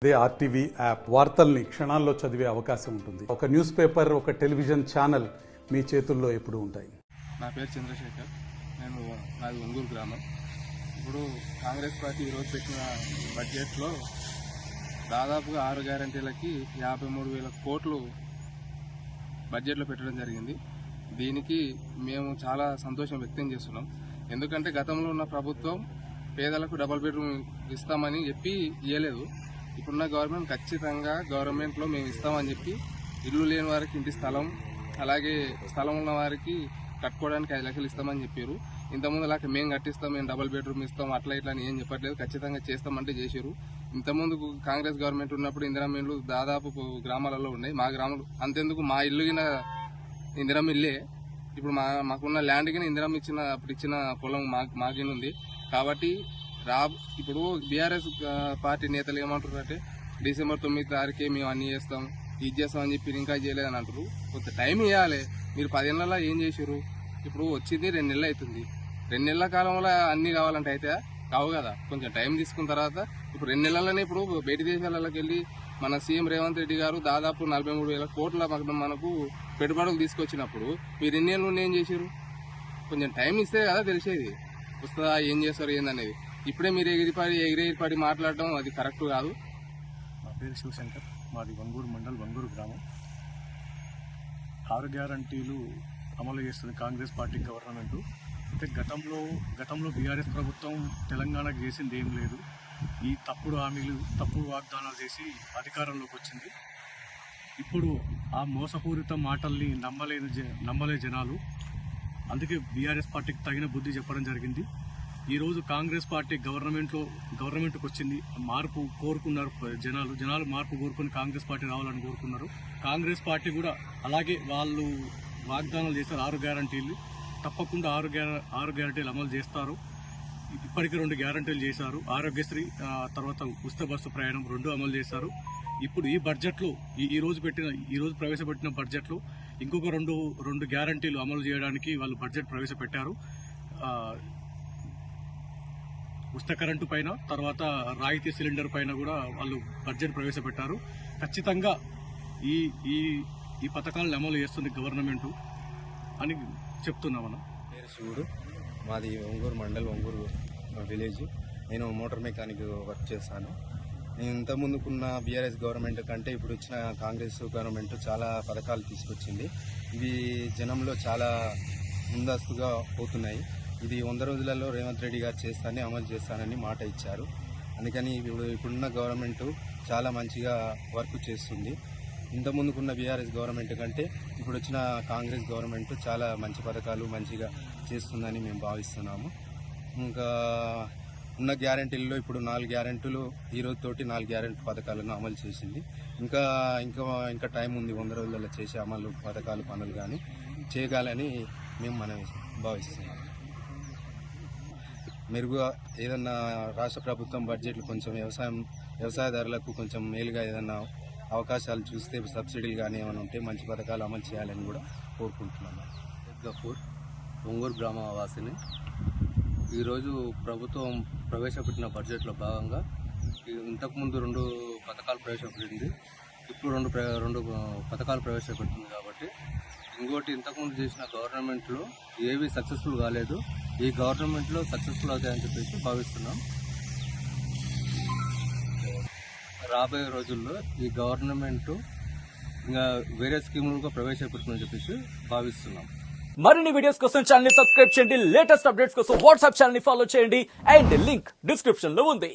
అదే RTV app వార్తల్ని క్షణాల్లో చదివే అవకాశం ఉంటుంది. ఒక న్యూస్ పేపర్, ఒక టెలివిజన్ ఛానల్ మీ చేతుల్లో ఎప్పుడూ ఉంటాయి. నా పేరు చంద్రశేఖర్. నాది ఒంగూరు గ్రామం. ఇప్పుడు కాంగ్రెస్ పార్టీ ఈరోజు పెట్టిన బడ్జెట్లో దాదాపుగా 6 గ్యారంటీలకి 53,000 కోట్లు బడ్జెట్లో పెట్టడం జరిగింది. దీనికి మేము చాలా సంతోషం వ్యక్తం చేస్తున్నాం. ఎందుకంటే గతంలో ఉన్న ప్రభుత్వం పేదలకు డబుల్ బెడ్రూమ్ ఇస్తామని చెప్పి ఇవ్వలేదు. ఇప్పుడున్న గవర్నమెంట్ ఖచ్చితంగా గవర్నమెంట్లో మేము ఇస్తామని చెప్పి ఇల్లు లేని వారికి ఇంటి స్థలం, అలాగే స్థలం ఉన్న వారికి కట్టుకోవడానికి 5 లక్షలు ఇస్తామని చెప్పారు. ఇంతకుముందు అలాగే మేము కట్టిస్తాం, మేము డబుల్ బెడ్రూమ్ ఇస్తాం, అట్లా ఇట్లా అని ఏం చెప్పట్లేదు. ఖచ్చితంగా చేస్తామంటే చేశారు. ఇంతకుముందు కాంగ్రెస్ గవర్నమెంట్ ఉన్నప్పుడు ఇందిరమ్మ ఇల్లు దాదాపు గ్రామాలలో ఉన్నాయి. మా గ్రామంలో అంతెందుకు మా ఇల్లు కింద ఇందిరమ్మ ఇల్లే. ఇప్పుడు మాకున్న ల్యాండ్ కింద ఇందిరమ్మ అప్పుడు ఇచ్చిన పొలం మాకిన ఉంది. కాబట్టి ఇప్పుడు బీఆర్ఎస్ పార్టీ నేతలు ఏమంటారు, డిసెంబర్ 9 తారీఖే మేము అన్ని చేస్తాం, ఇది చేస్తామని చెప్పి ఇంకా చేయలేదని అంటారు. కొంత టైం ఇవ్వాలి. మీరు 10 నెలల్లో ఏం చేశారు? ఇప్పుడు వచ్చింది 2 నెలలు అవుతుంది. 2 నెలల కాలంలో అన్ని కావాలంటే అయితే కావు కదా. కొంచెం టైం తీసుకున్న తర్వాత ఇప్పుడు 2 నెలలనే ఇప్పుడు బయట దేశాలకు వెళ్ళి మన సీఎం రేవంత్ రెడ్డి గారు దాదాపు 43,000 కోట్ల మనకు పెట్టుబడులు తీసుకొచ్చినప్పుడు మీరు 2 నెలలు ఏం చేశారు? కొంచెం టైం ఇస్తే కదా తెలిసేది వస్తుందా, ఏం చేస్తారు ఏందనేది. ఇప్పుడే మీరు ఎగిరిపాడి మాట్లాడడం అది కరెక్ట్ కాదు. నా పేరు శివశంకర్. మాది ఒంగూరు మండల్, ఒంగూరు గ్రామం. 6 గ్యారంటీలు అమలు చేస్తుంది కాంగ్రెస్ పార్టీ గవర్నమెంట్. అయితే గతంలో బీఆర్ఎస్ ప్రభుత్వం తెలంగాణకు చేసింది ఏం లేదు. ఈ తప్పుడు హామీలు, తప్పుడు వాగ్దానాలు చేసి అధికారంలోకి వచ్చింది. ఇప్పుడు ఆ మోసపూరిత మాటల్ని నమ్మలే జనాలు. అందుకే బీఆర్ఎస్ పార్టీకి తగిన బుద్ధి చెప్పడం జరిగింది. ఈరోజు కాంగ్రెస్ పార్టీ గవర్నమెంట్కి వచ్చింది. మార్పు కోరుకున్నారు జనాలు మార్పు కోరుకుని కాంగ్రెస్ పార్టీ రావాలని కోరుకున్నారు. కాంగ్రెస్ పార్టీ కూడా అలాగే వాళ్ళు వాగ్దానాలు చేస్తారు. 6 గ్యారంటీలు తప్పకుండా 6 గ్యారంటీలు అమలు చేస్తారు. ఇప్పటికీ 2 గ్యారంటీలు చేశారు. ఆరోగ్యశ్రీ, తర్వాత ఉచిత బస్సు ప్రయాణం 2 అమలు చేశారు. ఇప్పుడు ఈ బడ్జెట్లో ఈరోజు ప్రవేశపెట్టిన బడ్జెట్లో ఇంకొక రెండు గ్యారంటీలు అమలు చేయడానికి వాళ్ళు బడ్జెట్ ప్రవేశపెట్టారు. ఉచిత కరెంటు పైన, తర్వాత రాయితీ సిలిండర్ పైన కూడా వాళ్ళు బడ్జెట్ ప్రవేశపెట్టారు. ఖచ్చితంగా ఈ పథకాలను అమలు చేస్తుంది గవర్నమెంట్ అని చెప్తున్నాం. మనం పేరు శివుడు. మాది ఒంగూరు మండల్, ఒంగూరు విలేజ్. నేను మోటార్ మెకానిక్ వర్క్ చేస్తాను. నేను ఇంతకుముందుకున్న బీఆర్ఎస్ గవర్నమెంట్ కంటే ఇప్పుడు వచ్చిన కాంగ్రెస్ గవర్నమెంట్ చాలా పథకాలు తీసుకొచ్చింది. ఇవి జనంలో చాలా ముందస్తుగా పోతున్నాయి. ఇది 100 రోజులలో రేవంత్ రెడ్డి గారు అమలు చేస్తానని మాట ఇచ్చారు. అందుకని ఇప్పుడున్న గవర్నమెంట్ చాలా మంచిగా వర్క్ చేస్తుంది. ఇంతకుముందుకున్న బీఆర్ఎస్ గవర్నమెంట్ కంటే ఇప్పుడు వచ్చిన కాంగ్రెస్ గవర్నమెంట్ చాలా మంచి పథకాలు మంచిగా చేస్తుందని మేము భావిస్తున్నాము. ఇంకా ఉన్న గ్యారంటీల్లో ఇప్పుడు 4 గ్యారంటీలు ఈ రోజుతోటి 4 గ్యారంటీ పథకాలను అమలు చేసింది. ఇంకా టైం ఉంది. 100 రోజులలో చేసే అమలు పథకాలు పనులు కానీ చేయగాలని మేము భావిస్తున్నాము. మెరుగుగా ఏదన్నా రాష్ట్ర ప్రభుత్వం బడ్జెట్లు కొంచెం వ్యవసాయదారులకు కొంచెం మేలుగా ఏదన్నా అవకాశాలు చూస్తే, సబ్సిడీలు కానీ ఏమైనా ఉంటే మంచి పథకాలు అమలు చేయాలని కూడా కోరుకుంటున్నాము. గఫూర్, ఒంగూరు గ్రామ వాసిని. ఈరోజు ప్రభుత్వం ప్రవేశపెట్టిన బడ్జెట్లో భాగంగా ఇంతకుముందు 2 పథకాలు ప్రవేశపెట్టింది. ఇప్పుడు 2 పథకాలు ప్రవేశపెట్టింది. కాబట్టి ఇంకోటి ఇంతకుముందు చేసిన గవర్నమెంట్లో ఏవి సక్సెస్ఫుల్ కాలేదు. ఈ గవర్నమెంట్లో సక్సెస్ఫుల్ అవుతాయని చెప్పేసి భావిస్తున్నాం. రాబోయే రోజుల్లో ఈ గవర్నమెంట్ ఇంకా వేరే స్కీములుగా ప్రవేశపెడుతుందని చెప్పేసి భావిస్తున్నాం. మరిన్ని వీడియోస్ కోసం ఛానల్ ని సబ్స్క్రైబ్ చేయండి. లేటెస్ట్ అప్డేట్స్ కోసం వాట్సాప్ ఛానల్ ని ఫాలో చేయండి. అండ్ లింక్ డిస్క్రిప్షన్ లో ఉంది.